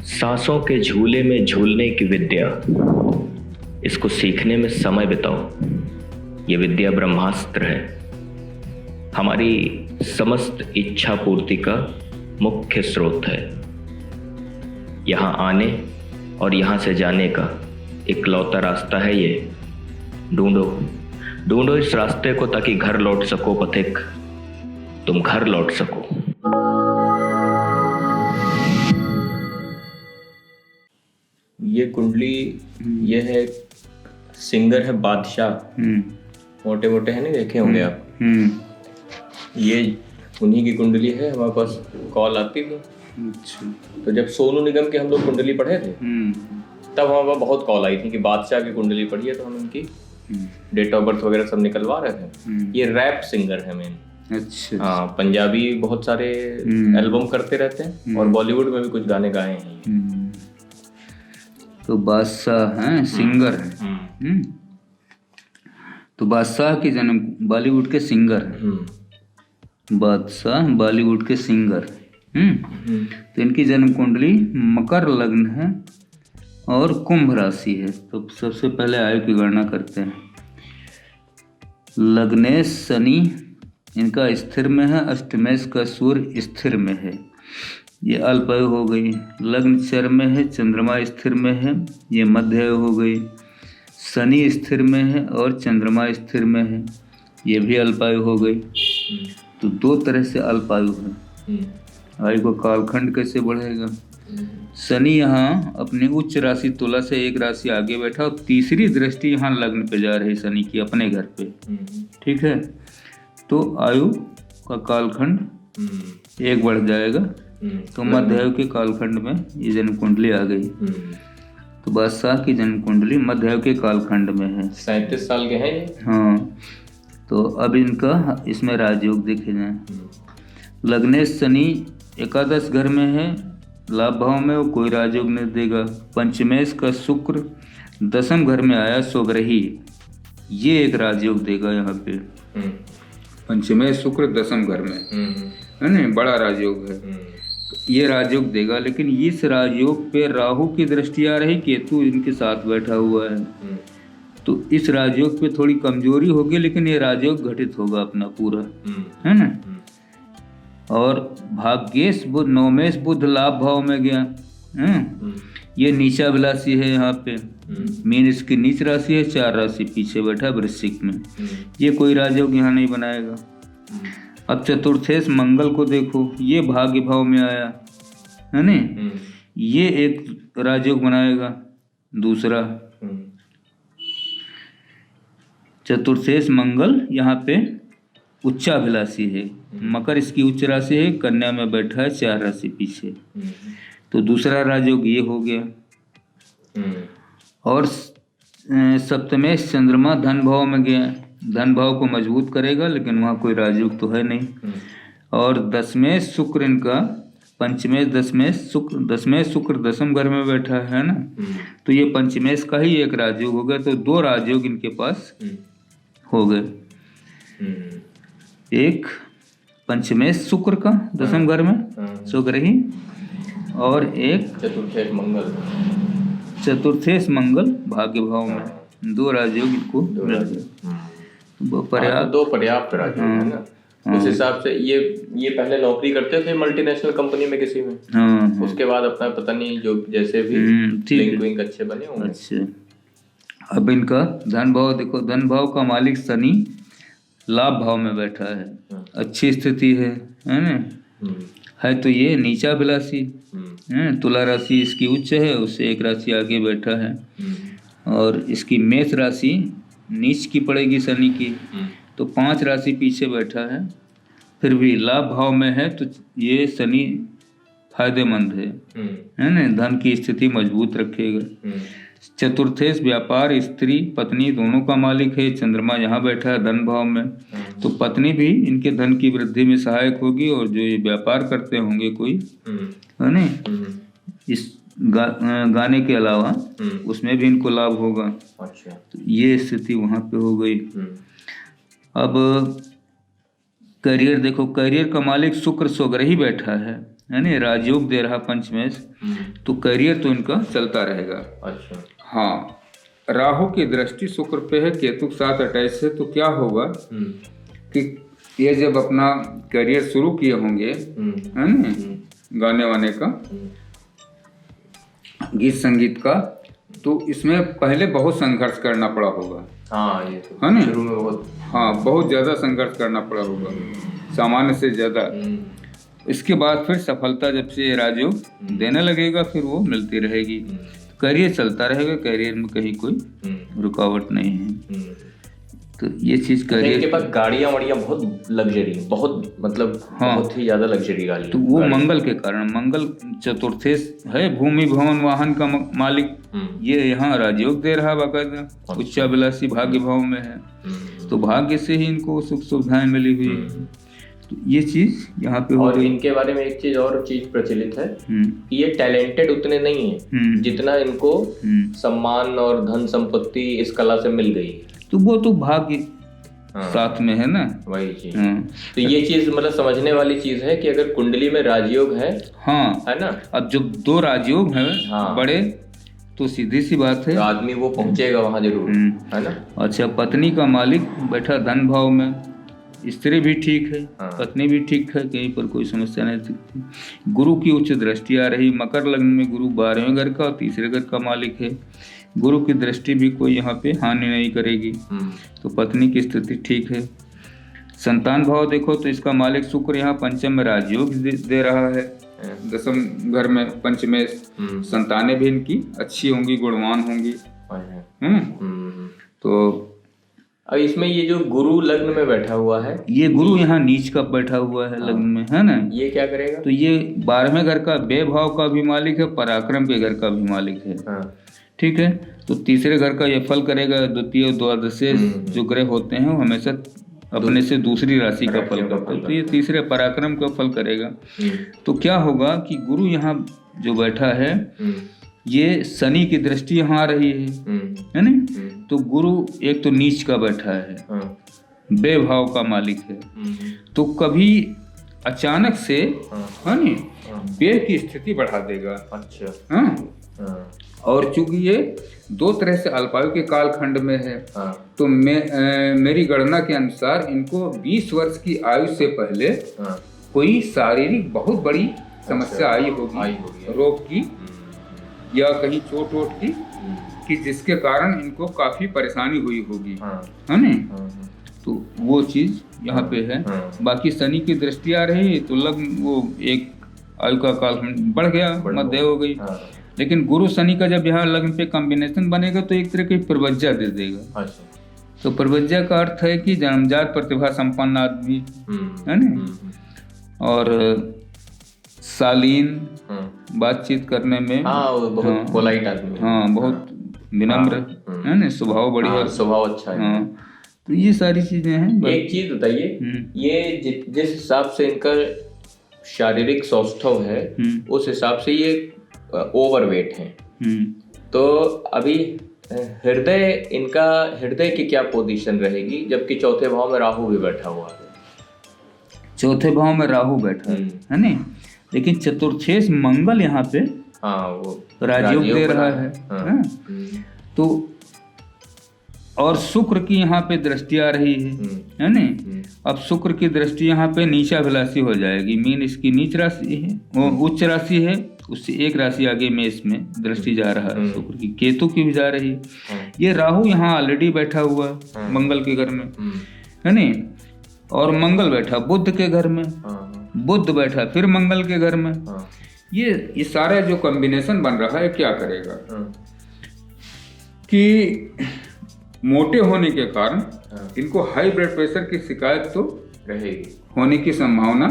सांसों के झूले में झूलने की विद्या, इसको सीखने में समय बिताओ। ये विद्या ब्रह्मास्त्र है, हमारी समस्त इच्छा पूर्ति का मुख्य स्रोत है। यहाँ आने और यहाँ से जाने का इकलौता रास्ता है ये। ढूंढो ढूंढो इस रास्ते को, ताकि घर लौट सको पथिक, तुम घर लौट सको। ये कुंडली, ये है सिंगर है बादशाह, मोटे मोटे है, नहीं देखे होंगे आप। ये उन्हीं की कुंडली है। हमारे पास कॉल आती थी। अच्छा। तो जब सोनू निगम की हम लोग कुंडली पढ़े थे, तब हमारे पास बहुत कॉल आई थी कि बादशाह की कुंडली पढ़ी है। तो हम उनकी डेट ऑफ बर्थ वगैरह सब निकलवा रहे थे। ये रैप सिंगर है मेन। अच्छा। हाँ, पंजाबी बहुत सारे एल्बम करते रहते हैं और बॉलीवुड में भी कुछ गाने गाए हैं। तो बादशाह हैं, सिंगर हैं। तो बादशाह की जन्म बॉलीवुड के सिंगर हैं। बादशाह बॉलीवुड के सिंगर। तो इनकी जन्म कुंडली मकर लग्न है और कुंभ राशि है। तो सबसे पहले आयु की गणना करते हैं। लग्नेश शनि इनका स्थिर में है, अष्टमेश का सूर्य स्थिर में है, ये अल्प आयु हो गई। लग्न चर में है, चंद्रमा स्थिर में है, ये मध्य आयु हो गई। शनि स्थिर में है और चंद्रमा स्थिर में है, ये भी अल्प आयु हो गई। तो दो तरह से अल्प आयु है। आयु का कालखंड कैसे बढ़ेगा? शनि यहाँ अपनी उच्च राशि तुला से एक राशि आगे बैठा और तीसरी दृष्टि यहाँ लग्न पे जा रही शनि की, अपने घर पे। ठीक है, तो आयु का कालखंड एक बढ़ जाएगा। तो मध्य आयु के कालखंड में ये जन्म कुंडली आ गई। तो बादशाह की जन्म कुंडली मध्य आयु के कालखंड में है। 37 साल के हैं ये। हाँ, तो अब इनका इसमें राजयोग देखे जाए। लग्नेश शनि एकादश घर में है, लाभ भाव में, वो कोई राजयोग नहीं देगा। पंचमेश का शुक्र दसम घर में आया, स्वग्रही, ये एक राजयोग देगा। यहाँ पे पंचमेश शुक्र दसम घर में है ना, बड़ा राजयोग है। तो ये राजयोग देगा, लेकिन इस राजयोग पे राहु की दृष्टि आ रही, केतु इनके साथ बैठा हुआ है। तो इस राजयोग पे थोड़ी कमजोरी होगी, लेकिन ये राजयोग घटित होगा अपना पूरा, है ना। और भाग्येश बुध, नवमेश बुध लाभ भाव में गया। ये नीचाभिलाषी है। यहाँ पे मीन इसकी नीच राशि है, 4 राशि पीछे बैठा वृश्चिक में, ये कोई राजयोग यहाँ नहीं बनाएगा। अब चतुर्थेश मंगल को देखो, ये भाग्य भाव में आया है ना, ये एक राजयोग बनाएगा। दूसरा चतुर्थेश मंगल यहाँ पे उच्चाभिलाषी है, मकर इसकी उच्च राशि है, कन्या में बैठा है 4 राशि पीछे। तो दूसरा राजयोग ये हो गया। और सप्तमेश चंद्रमा धन भाव में गया, धन भाव को मजबूत करेगा, लेकिन वहाँ कोई राजयोग तो है नहीं। और दसमेश शुक्र इनका, पंचमेश दसमेश शुक्र दसम घर में बैठा है ना, तो ये पंचमेश का ही एक राजयोग हो गया। तो 2 राजयोग इनके पास हो गए। एक पंचमेश शुक्र का दसम घर में स्वग्रही, और एक चतुर्थेश मंगल भाग्य भाव में। 2 राजयोग इनको मिल गए। पर्याप्त, 2 पर्याप्त राजयोग है ना। उस हिसाब से ये पहले नौकरी करते थे मल्टीनेशनल कंपनी में किसी में। उसके बाद अपना पता नहीं जो जैसे भी लिंक विंक अच्छे बने होंगे। अच्छा, अब इनका धन भाव देखो। धन भाव का मालिक शनि लाभ भाव में बैठा है, अच्छी स्थिति है ना। है तो ये नीचाभिलाषी है, तुला राशि इसकी उच्च है, उससे एक राशि आगे बैठा है। और इसकी मेष राशि नीच की पड़ेगी शनि की, तो 5 राशि पीछे बैठा है। फिर भी लाभ भाव में है, तो ये शनि फायदेमंद है ना, धन की स्थिति मजबूत रखेगा। चतुर्थेश व्यापार, स्त्री पत्नी दोनों का मालिक है, चंद्रमा यहाँ बैठा है धन भाव में, तो पत्नी भी इनके धन की वृद्धि में सहायक होगी। और जो ये व्यापार करते होंगे कोई, है ना, इस गाने के अलावा उसमें भी इनको लाभ होगा। अच्छा, तो ये स्थिति वहाँ पे हो गई। अब करियर देखो, करियर का मालिक शुक्र स्वग्रही बैठा है, है ना, राजयोग दे रहा पंचमेश, तो करियर तो इनका चलता रहेगा। अच्छा। हाँ, राहु की दृष्टि शुक्र पे है, केतु के साथ अटैच है, तो क्या होगा कि ये जब अपना करियर शुरू किए होंगे, है ना, गाने वाने का, गीत संगीत का, तो इसमें पहले बहुत संघर्ष करना पड़ा होगा। हाँ, ये तो है ना, शुरू में बहुत, हाँ, बहुत ज्यादा संघर्ष करना पड़ा होगा, सामान्य से ज्यादा। इसके बाद फिर सफलता जब से ये राजयोग देने लगेगा, फिर वो मिलती रहेगी, करियर चलता रहेगा, करियर में कहीं कोई रुकावट नहीं है। तो ये चीज करियर, इनके पास गाड़ियां वाड़ियां बहुत लग्जरी, बहुत मतलब हाँ, बहुत ही ज्यादा लग्जरी गाड़ी, तो वो मंगल के कारण, मंगल चतुर्थेश है, भूमि भवन वाहन का मालिक, ये यहाँ राजयोग दे रहा बाकायदा, उच्चाभिलाषी भाग्य भाव में है, तो भाग्य से ही इनको सुख सुविधाएं मिली हुई है। तो ये चीज यहाँ पे और इनके बारे में एक चीज और चीज प्रचलित है कि ये टैलेंटेड उतने नहीं है जितना इनको सम्मान और धन संपत्ति इस कला से मिल गई, तो वो तो भाग्य साथ में है ना, वही चीज। तो ये चीज मतलब समझने वाली चीज है कि अगर कुंडली में राजयोग है, हाँ, है ना, अब जब दो राजयोग है बड़े, तो सीधी सी बात है, तो आदमी वो पहुंचेगा वहां जरूर, है ना। अच्छा, पत्नी का मालिक बैठा धन भाव में, स्त्री भी ठीक है, पत्नी भी ठीक है, कहीं पर कोई समस्या नहीं दिखती। गुरु की उच्च दृष्टि आ रही, मकर लग्न में गुरु 12वें घर का और तीसरे घर का मालिक है, गुरु की दृष्टि भी कोई यहाँ पे हानि नहीं करेगी, तो पत्नी की स्थिति ठीक है। संतान भाव देखो तो इसका मालिक शुक्र यहाँ पंचम में राजयोग दे रहा है, दसम घर में पंचमेश, संतानें भी इनकी अच्छी होंगी, गुणवान होंगी। तो अब इसमें ये जो गुरु लग्न में बैठा हुआ है, ये गुरु यहाँ नीच का बैठा हुआ है लग्न में, है ना, ये क्या करेगा, तो ये 12वें घर का व्यय भाव का भी मालिक है, पराक्रम के घर का भी मालिक है, ठीक है। तो तीसरे घर का ये फल करेगा, द्वितीय द्वादशे जो ग्रह होते हैं वो हमेशा अपने से दूसरी राशि का फल करते हैं, तो ये तीसरे पराक्रम का फल करेगा। तो क्या होगा कि गुरु यहाँ जो बैठा है, ये शनि की दृष्टि यहाँ आ रही है ना, तो गुरु एक तो नीच का बैठा है, बे भाव का मालिक है, तो कभी अचानक से, है ना, बे की स्थिति बढ़ा देगा। अच्छा, हाँ, और चूंकि ये दो तरह से अल्पायु के कालखंड में है, तो मेरी गणना के अनुसार इनको 20 वर्ष की आयु से पहले कोई शारीरिक बहुत बड़ी समस्या आई होगी, रोग की या कहीं चोट वोट की, कि जिसके कारण इनको काफी परेशानी हुई होगी, है ना, तो वो चीज यहाँ पे है। बाकी शनि की दृष्टि आ रही है, तो लग्न वो एक आयु का कालखंड बढ़ गया, मध्य हो गई, लेकिन गुरु शनि का जब यहाँ लग्न पे कॉम्बिनेशन बनेगा तो एक तरह की प्रवज्जा दे देगा। तो प्रवज्जा का अर्थ है कि जन्मजात प्रतिभा संपन्न आदमी, है ना, और शालीन, बातचीत करने में, बहुत पोलाइट आदमी, बहुत विनम्र, है ना, स्वभाव बढ़िया, स्वभाव अच्छा है। तो ये सारी चीजें हैं। एक चीज बताइए, ये जिस हिसाब से इनका शारीरिक सौष्ठव है, उस हिसाब से ये ओवरवेट है, तो अभी हृदय की क्या पोजीशन रहेगी, जबकि चौथे भाव में राहु भी बैठा हुआ है। चौथे भाव में राहु बैठा है ना, लेकिन चतुर्थेश मंगल यहाँ पे वो राजयोग दे रहा है, तो और शुक्र की यहाँ पे दृष्टि आ रही है ना। अब शुक्र की दृष्टि यहाँ पे नीचाभिलाषी हो जाएगी, मीन इसकी नीच राशि है, वो उच्च राशि है, उससे एक राशि आगे में इसमें दृष्टि जा रहा है शुक्र की, केतु की भी जा रही है। ये राहु यहाँ ऑलरेडी बैठा हुआ मंगल के घर में, है ना, और मंगल बैठा बुध के घर में, बुध बैठा फिर मंगल के घर में। ये सारा जो कॉम्बिनेशन बन रहा है क्या करेगा कि मोटे होने के कारण इनको हाई ब्लड प्रेशर की शिकायत तो रहेगी, होने की संभावना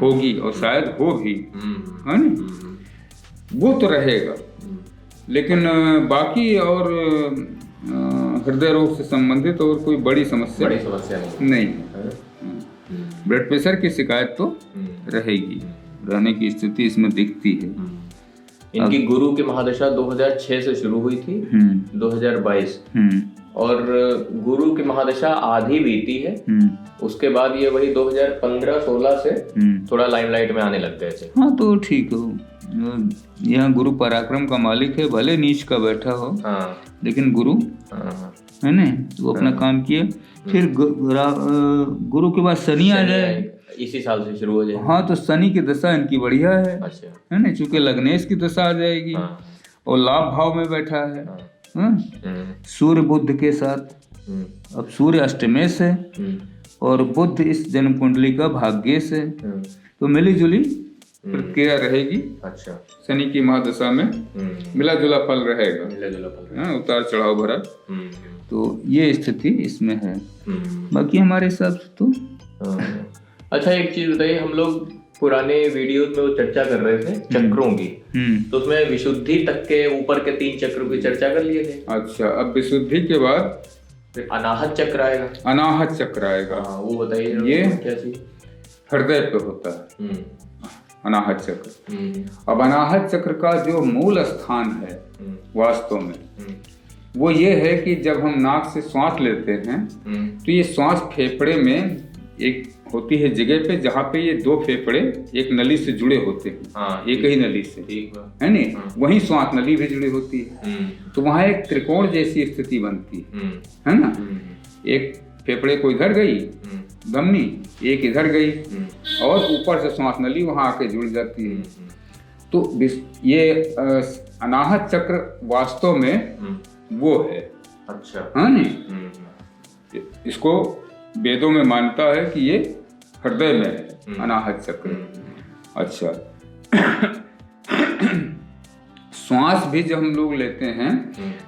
होगी, और शायद हो भी, है ना, वो तो रहेगा। लेकिन बाकी और हृदय रोग से संबंधित और कोई बड़ी समस्या नहीं, ब्लड प्रेशर की शिकायत तो रहेगी, रहने की स्थिति इसमें दिखती है। इनकी गुरु की महादशा 2006 से शुरू हुई थी, 2022, और गुरु की महादशा आधी बीती है, उसके बाद ये वही 2015-16 से थोड़ा लाइमलाइट में आने लग गए थे। हाँ तो ठीक हो, यहाँ गुरु पराक्रम का मालिक है, भले नीच का बैठा हो, हाँ लेकिन गुरु है ना, वो अपना काम किया। फिर गुरु के बाद शनि आ जाए, इसी साल से शुरू हो जाए। हाँ तो शनि की दशा इनकी बढ़िया है, अच्छा है ना, चूंकि लग्नेश की दशा आ जाएगी और लाभ भाव में बैठा है सूर्य बुध के साथ। अब सूर्य अष्टमेश है और बुध इस जन्म कुंडली का भाग्येश है, तो मिली जुली प्रतिक्रिया रहेगी। अच्छा, शनि की महादशा में मिला जुला फल रहेगा, मिला जुला फल, उतार चढ़ाव भरा। तो ये स्थिति इसमें है। बाकी हमारे हिसाब से तो अच्छा, एक चीज बताइए, हम लोग पुराने वीडियोस में वो चर्चा कर रहे थे चक्रों की, तो उसमें विशुद्धि तक के ऊपर के 3 चक्रों की चर्चा कर लिए थे। अच्छा, अब विशुद्धि के बाद फिर अनाहत चक्र आएगा। अनाहत चक्र आएगा, वो बताइए ये क्या चीज? हृदय पे होता है अनाहत चक्र। अब अनाहत चक्र का जो मूल स्थान है वास्तव में वो ये है कि जब हम नाक से श्वास लेते हैं तो ये श्वास फेफड़े में एक होती है जगह पे, जहाँ पे ये 2 फेफड़े एक नली से जुड़े होते हैं, एक ही नली से, है ना, वहीं श्वास नली भी जुड़ी होती है। तो वहाँ एक त्रिकोण जैसी स्थिति बनती है ना, एक फेफड़े को इधर गई धमनी, एक इधर गई और ऊपर से श्वास नली वहाँ आके जुड़ जाती है। तो ये अनाहत चक्र वास्तव में वो है। अच्छा, हाँ नहीं, इसको वेदों में मानता है कि ये हृदय में है अनाहत चक्र। अच्छा, श्वास भी जब हम लोग लेते हैं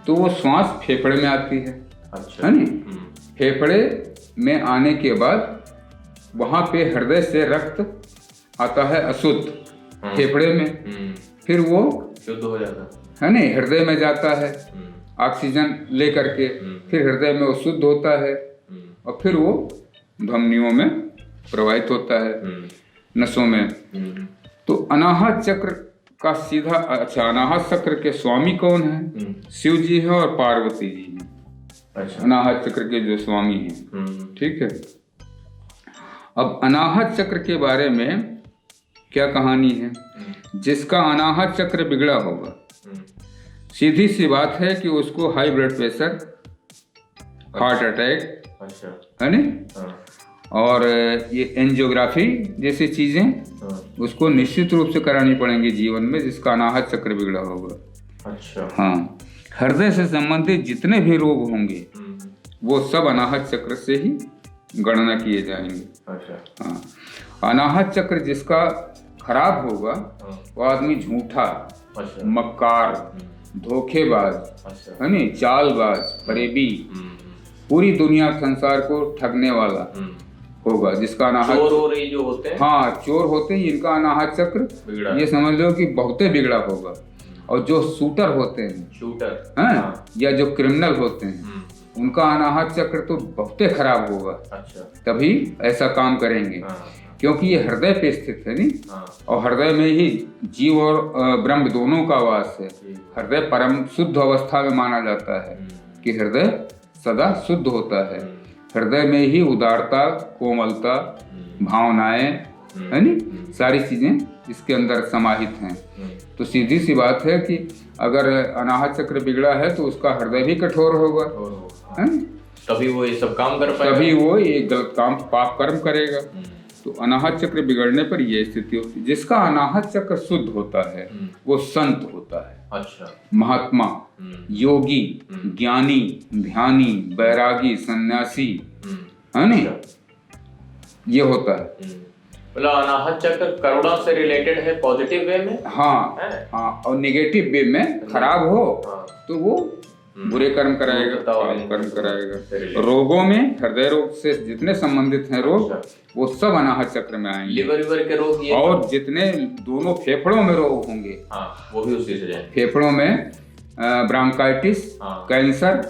तो वो श्वास फेफड़े में आती है। अच्छा, है नी, फेफड़े में आने के बाद वहां पे हृदय से रक्त आता है अशुद्ध फेफड़े में, फिर वो शुद्ध हो जाता है नहीं, हृदय में जाता है ऑक्सीजन लेकर के, फिर हृदय में वो शुद्ध होता है और फिर वो धमनियों में प्रवाहित होता है, नसों में। तो अनाहत चक्र का सीधा, अच्छा, अनाहत चक्र के स्वामी कौन है? शिव जी हैं और पार्वती जी हैं। अच्छा, अनाहत चक्र के जो स्वामी हैं, ठीक है। अब अनाहत चक्र के बारे में क्या कहानी है? जिसका अनाहत चक्र बिगड़ा होगा, सीधी सी बात है कि उसको high blood pressure, heart attack, अच्छा, है ना, और ये एंजियोग्राफी जैसी चीजें उसको निश्चित रूप से करानी पड़ेंगी जीवन में, जिसका अनाहत चक्र बिगड़ा होगा। अच्छा, हाँ, हृदय से संबंधित जितने भी रोग होंगे वो सब अनाहत चक्र से ही गणना किए जाएंगे। अच्छा, हाँ, अनाहत चक्र जिसका खराब होगा वो आदमी झूठा, अच्छा, मक्कार, धोखेबाज, अच्छा, है नी, चालबाज, फरेबी, पूरी दुनिया संसार को ठगने वाला होगा, जिसका अनाहत चोर जो होते हैं, हाँ, चोर होते हैं, इनका अनाहत चक्र ये समझ लो कि बहुते बिगड़ा होगा। और जो शूटर होते हैं, शूटर, हाँ, या जो क्रिमिनल होते हैं, उनका अनाहत चक्र तो बहुते खराब होगा। अच्छा, तभी ऐसा काम करेंगे, क्योंकि ये हृदय पे स्थित है नी, और हृदय में ही जीव और ब्रह्म दोनों का वास है। हृदय परम शुद्ध अवस्था में माना जाता है कि हृदय सदा शुद्ध होता है। हृदय में ही उदारता, कोमलता, भावनाएं, है नी, सारी चीजें इसके अंदर समाहित हैं। तो सीधी सी बात है कि अगर अनाहत चक्र बिगड़ा है तो उसका हृदय भी कठोर होगा, है, तभी वो ये सब काम कर पाएगा, तभी वो ये गलत काम, पाप कर्म करेगा। तो अनाहत चक्र बिगड़ने पर ये स्थिति होती है। जिसका अनाहत चक्र शुद्ध होता है वो संत होता है। अच्छा, महात्मा, योगी, ज्ञानी, ध्यानी, बैरागी, सन्यासी, है नी, ये होता है। मतलब अनाहत चक्र करुणा से रिलेटेड है पॉजिटिव वे में, हाँ हाँ, और नेगेटिव वे में खराब हो तो वो बुरे कर्म कराएगा, कर्म कराएगा। रोगों में हृदय रोग से जितने संबंधित हैं रोग, वो सब अनाहत चक्र में आएंगे। लिवर के रोग, और जितने दोनों फेफड़ों में रोग होंगे, वो भी उसी से जाएंगे। फेफड़ों में ब्रांकाइटिस, कैंसर,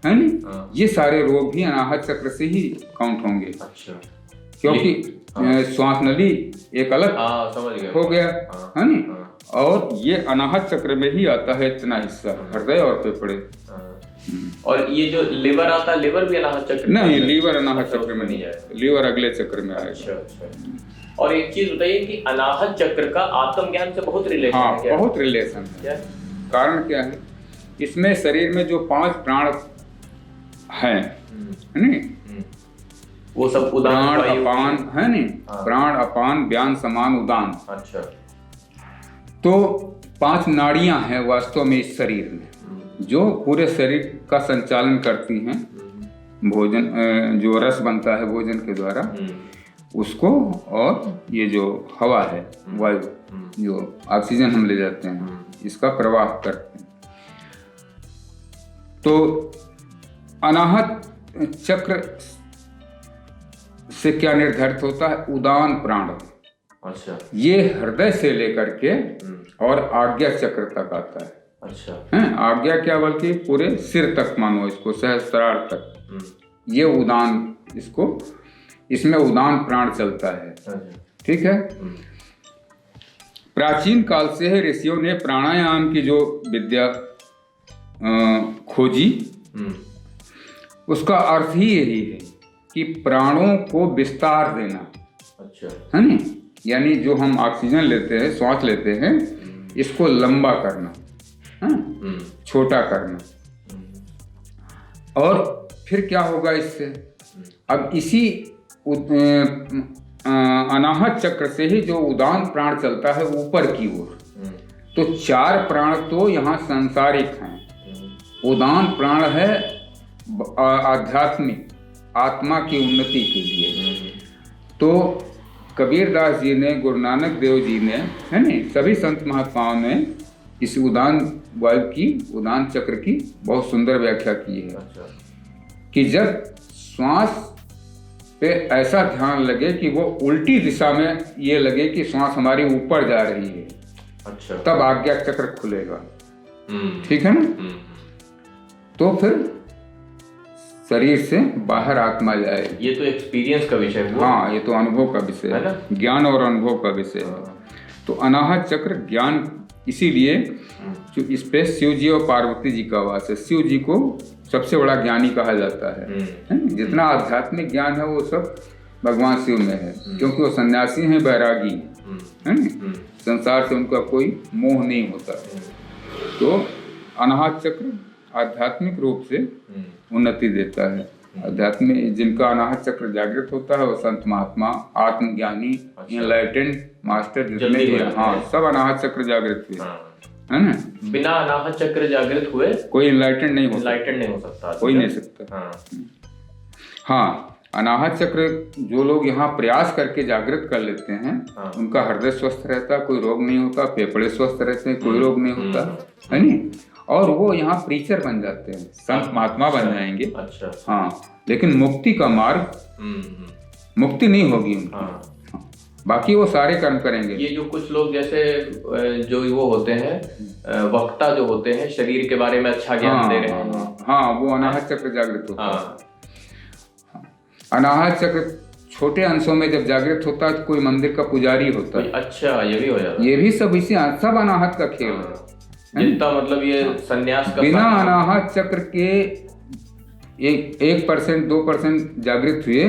है नी, ये सारे रोग भी अनाहत चक्र से ही काउंट होंगे। अच्छा, क्योंकि श्वास नली एक अलग हो गया, है नी, और ये अनाहत चक्र में ही आता है इतना हिस्सा, हृदय और फेफड़े। और ये जो लिवर आता है, लिवर भी अनाहत चक्र? नहीं, लीवर अनाहत चक्र में नहीं जाएगा, लीवर अगले चक्र में आएगा। अच्छा अच्छा। और एक चीज बताइए कि अनाहत चक्र का आत्मज्ञान से बहुत रिलेशन हाँ, है क्या? बहुत रिलेशन है। क्या? कारण क्या है, इसमें शरीर में जो 5 प्राण हैं, है नहीं, वो सब प्राण वायु अपान है नहीं, हाँ। प्राण अपान व्यान समान उदान। अच्छा। तो 5 नाड़ियां हैं वास्तव में इस शरीर में, जो पूरे शरीर का संचालन करती हैं। भोजन जो रस बनता है भोजन के द्वारा उसको, और ये जो हवा है वायु, जो ऑक्सीजन हम ले जाते हैं, इसका प्रवाह करते हैं। तो अनाहत चक्र से क्या निर्धारित होता है, उदान प्राण। अच्छा। ये हृदय से लेकर के और आज्ञा चक्र तक आता है। अच्छा। हैं, आज्ञा क्या, बल्कि पूरे सिर तक मानो इसको, सहस्त्रार तक, ये उदान, इसमें उदान प्राण चलता है। ठीक है। प्राचीन काल से ही ऋषियों ने प्राणायाम की जो विद्या खोजी, उसका अर्थ ही यही है कि प्राणों को विस्तार देना। अच्छा। है नहीं, यानी जो हम ऑक्सीजन लेते हैं, श्वास लेते हैं, इसको लंबा करना, छोटा करना। और फिर क्या होगा इससे, अब इसी अनाहत चक्र से ही जो उदान प्राण चलता है ऊपर की ओर, तो 4 प्राण तो यहाँ सांसारिक हैं, उदान प्राण है आध्यात्मिक, आत्मा की उन्नति के लिए। तो कबीरदास जी ने, गुरु नानक देव जी ने, है नहीं, सभी संत महात्माओं ने इस उदान वायु की, उदान चक्र की बहुत सुंदर व्याख्या की है। अच्छा। कि जब श्वास पे ऐसा ध्यान लगे कि वो उल्टी दिशा में ये लगे कि श्वास हमारी ऊपर जा रही है, अच्छा, तब आज्ञा चक्र खुलेगा। ठीक है ना। तो फिर शरीर से बाहर आत्मा जाएगी। ये तो एक्सपीरियंस का विषय है। हाँ, ये तो अनुभव का विषय है, ज्ञान और अनुभव का विषय है। तो अनाहत चक्र ज्ञान, इसीलिए जो इस पे शिव जी और पार्वती जी का वास है। शिव जी को सबसे बड़ा ज्ञानी कहा जाता है। जितना आध्यात्मिक ज्ञान है वो सब भगवान शिव में है, क्योंकि वो सन्यासी हैं, बैरागी है ना, संसार से उनका कोई मोह नहीं होता। तो अनाहत चक्र आध्यात्मिक रूप से उन्नति देता है। अध्यात्म में जिनका अनाहत चक्र जागृत होता है वो संत महात्मा, आत्मज्ञानी, इनलाइटेंड मास्टर जितने भी, हाँ, सब अनाहत चक्र जागृत हुए, है ना। बिना अनाहत चक्र जागृत हुए कोई इनलाइटेंड नहीं हो सकता, कोई नहीं सकता। हाँ, अनाहत चक्र जो लोग यहाँ प्रयास करके जागृत कर लेते हैं, उनका हृदय स्वस्थ रहता, कोई रोग नहीं होता, फेफड़े स्वस्थ रहते हैं, कोई रोग नहीं होता, है नहीं। और वो यहाँ प्रीचर बन जाते हैं, संत महात्मा बन जाएंगे। अच्छा। हाँ, लेकिन मुक्ति का मार्ग, मुक्ति नहीं होगी उनकी। बाकी वो सारे कर्म करेंगे। ये जो कुछ लोग जैसे जो वो होते हैं, वक्ता जो होते हैं, शरीर के बारे में अच्छा ज्ञान दे रहे हैं, हाँ, वो अनाहत चक्र जागृत होता है। अनाहत चक्र छोटे अंशों में जब जागृत होता है तो कोई मंदिर का पुजारी होता है। अच्छा, ये भी हो जाता है। ये भी सब इसी, सब अनाहत का खेल है। जितना मतलब ये सन्यास का, बिना अनाहत चक्र के 1% 2% जागृत हुए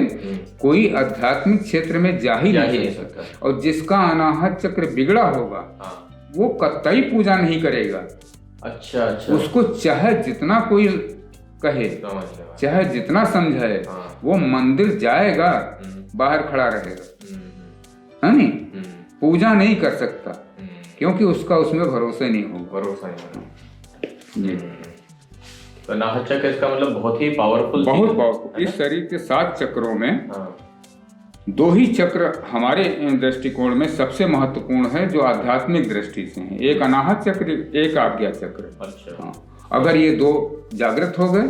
कोई आध्यात्मिक क्षेत्र में जा ही नहीं सकता। और जिसका अनाहत चक्र बिगड़ा होगा, वो कतई पूजा नहीं करेगा। अच्छा अच्छा। उसको चाहे जितना कोई कहे, चाहे जितना समझाए, वो मंदिर जाएगा, बाहर खड़ा रहेगा, है नहीं, पूजा नहीं कर सकता, क्योंकि उसका उसमें भरोसा नहीं होगा। तो अनाहत चक्र इसका मतलब बहुत ही पावरफुल, बहुत पावरफुल। इस शरीर के 7 चक्रों में 2 ही चक्र हमारे दृष्टिकोण में सबसे महत्वपूर्ण है, जो आध्यात्मिक दृष्टि से है। एक अनाहत चक्र, एक आज्ञा चक्र। अच्छा। हाँ, अगर ये 2 जागृत हो गए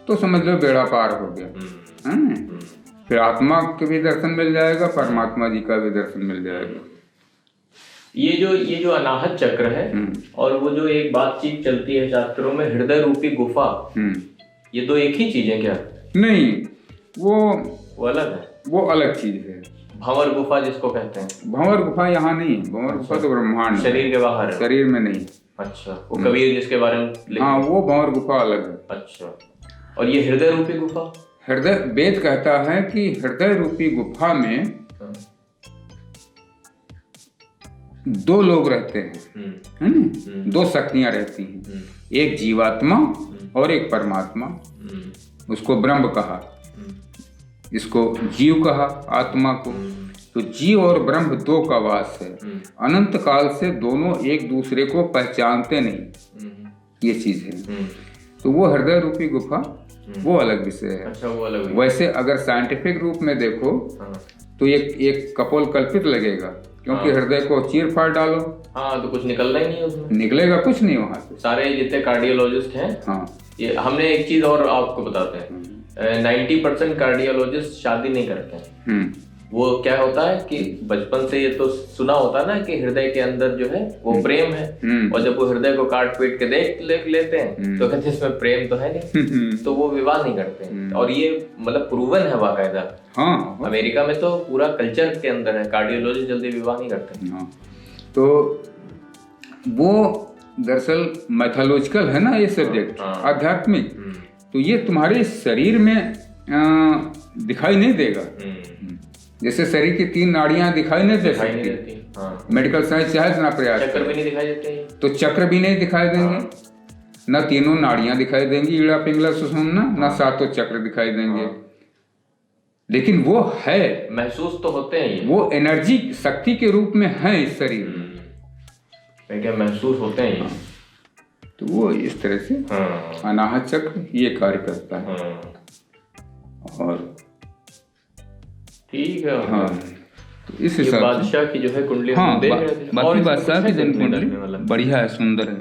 तो समझ लो बेड़ा पार हो गया, है ना। फिर आत्मा के भी दर्शन मिल जाएगा, परमात्मा जी का भी दर्शन मिल जाएगा। ये जो अनाहत चक्र है, और वो जो एक बातचीत चलती है शास्त्रों में, हृदय रूपी गुफा, ये 2 एक ही चीज है क्या? नहीं, वो अलग है, वो अलग चीज है। भंवर गुफा जिसको कहते हैं, भंवर गुफा यहाँ नहीं है। भंवर गुफा तो ब्रह्मांड, शरीर के बाहर है, शरीर में नहीं। अच्छा, वो कबीर जिसके बारे में हाँ, वो भंवर गुफा अलग है। अच्छा, और ये हृदय रूपी गुफा? हृदय, वेद कहता है कि हृदय रूपी गुफा में दो लोग रहते हैं, है ना? दो शक्तियां रहती हैं, एक जीवात्मा और एक परमात्मा। उसको ब्रह्म कहा, इसको जीव कहा, आत्मा को। तो जीव और ब्रह्म दो का वास है। अनंत काल से दोनों एक दूसरे को पहचानते नहीं, ये चीज है। तो वो हृदय रूपी गुफा वो अलग विषय है। अच्छा, वो अलग है। वैसे अगर साइंटिफिक रूप में देखो तो एक कपोल कल्पित लगेगा, क्योंकि हृदय को चीर फाड़ डालो, हाँ, तो कुछ निकलना ही नहीं है उसमें, निकलेगा कुछ नहीं वहां से। सारे जितने कार्डियोलॉजिस्ट हैं, हाँ, ये हमने एक चीज और आपको बताते हैं, 90% कार्डियोलॉजिस्ट शादी नहीं करते हैं। वो क्या होता है कि बचपन से ये तो सुना होता है ना कि हृदय के अंदर जो है वो प्रेम है, और जब वो हृदय को काट पीट के देख लेते हैं तो कहते हैं इसमें प्रेम तो है नहीं, तो वो विवाह नहीं करते। और ये मतलब प्रूवन है बाकायदा। हाँ, अमेरिका में तो पूरा कल्चर के अंदर है, कार्डियोलॉजिस्ट जल्दी विवाह नहीं करते। हाँ, तो वो दरअसल मैथोलॉजिकल है ना ये सब्जेक्ट, आध्यात्मिक। तो ये तुम्हारे शरीर में दिखाई नहीं देगा। जैसे शरीर की 3 नाड़ियां दिखाई नहीं दे सकती, हाँ। मेडिकल साइंस चाहे ना प्रयास, चक्र भी नहीं दिखाई देते, तो चक्र भी नहीं दिखाई देंगे, न तीनों नाड़ियां दिखाई देंगी, ईड़ा पिंगला सुषुम्ना, न 7 चक्र दिखाई देंगे। लेकिन वो है, महसूस तो होते हैं, वो एनर्जी शक्ति के रूप में है इस शरीर में, क्या महसूस होते हैं। तो वो इस तरह से अनाहत चक्र ये कार्य करता है। और ठीक है, हाँ, तो इस हिसाब से बादशाह की जो है कुंडली, हाँ, बाकी बादशाह की जन्म कुंडली बढ़िया है, सुंदर है।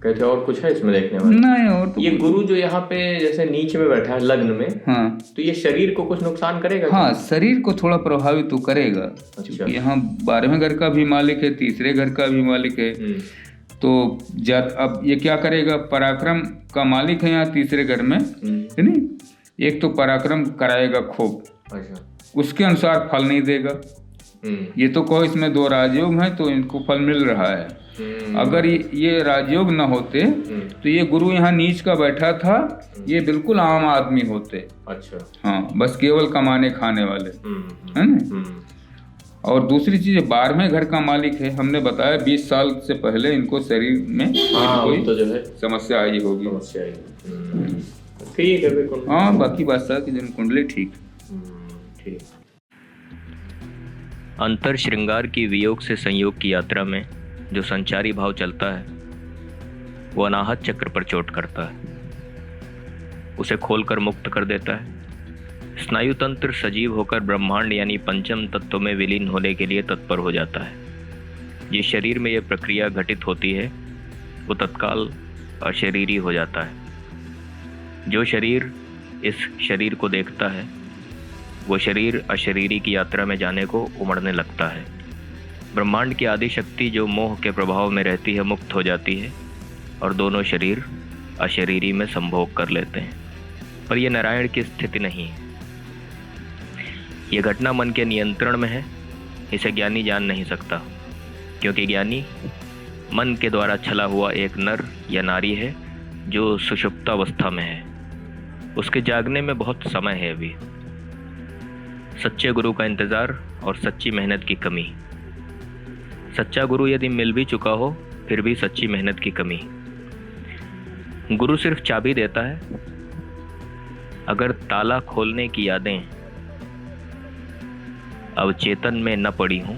कहते और कुछ है इसमें देखने वाला? नहीं, और तो ये गुरु जो यहाँ पे जैसे नीचे में बैठा है लग्न में, हाँ, तो ये शरीर को कुछ नुकसान करेगा? हाँ, शरीर को थोड़ा प्रभावित तो करेगा। अच्छा। यहाँ 12वें घर का भी मालिक है, तीसरे घर का भी मालिक है। तो अब ये क्या करेगा, पराक्रम का मालिक है यहाँ तीसरे घर में, है नहीं? एक तो पराक्रम कराएगा खूब, उसके अनुसार फल नहीं देगा। ये तो कहो इसमें 2 राजयोग हैं तो इनको फल मिल रहा है। अगर ये राजयोग न होते तो ये गुरु यहाँ नीच का बैठा था, ये बिल्कुल आम आदमी होते। अच्छा, हाँ, बस केवल कमाने खाने वाले, है ना? और दूसरी चीज, 12वें घर का मालिक है, हमने बताया 20 साल से पहले इनको शरीर में कोई तो जो है समस्या आई होगी। ठीक है, बिल्कुल। हाँ, बाकी बादशाह की जन्म कुंडली ठीक। अंतर श्रृंगार की वियोग से संयोग की यात्रा में जो संचारी भाव चलता है वो अनाहत चक्र पर चोट करता है, उसे खोलकर मुक्त कर देता है। स्नायु तंत्र सजीव होकर ब्रह्मांड यानी पंचम तत्व में विलीन होने के लिए तत्पर हो जाता है। ये शरीर में यह प्रक्रिया घटित होती है वो तत्काल अशरीरी हो जाता है। जो शरीर इस शरीर को देखता है वो शरीर अशरीरी की यात्रा में जाने को उमड़ने लगता है। ब्रह्मांड की आदि शक्ति जो मोह के प्रभाव में रहती है मुक्त हो जाती है और दोनों शरीर अशरीरी में संभोग कर लेते हैं। पर यह नारायण की स्थिति नहीं है, यह घटना मन के नियंत्रण में है। इसे ज्ञानी जान नहीं सकता, क्योंकि ज्ञानी मन के द्वारा छला हुआ एक नर या नारी है जो सुषुप्तावस्था में है। उसके जागने में बहुत समय है अभी। सच्चे गुरु का इंतजार और सच्ची मेहनत की कमी। सच्चा गुरु यदि मिल भी चुका हो फिर भी सच्ची मेहनत की कमी। गुरु सिर्फ चाबी देता है, अगर ताला खोलने की यादें अब चेतन में न पड़ी हूं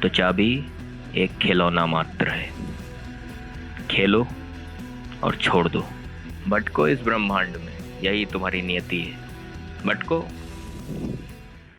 तो चाबी एक खिलौना मात्र है। खेलो और छोड़ दो, भटको इस ब्रह्मांड में, यही तुम्हारी नियति है। भटको।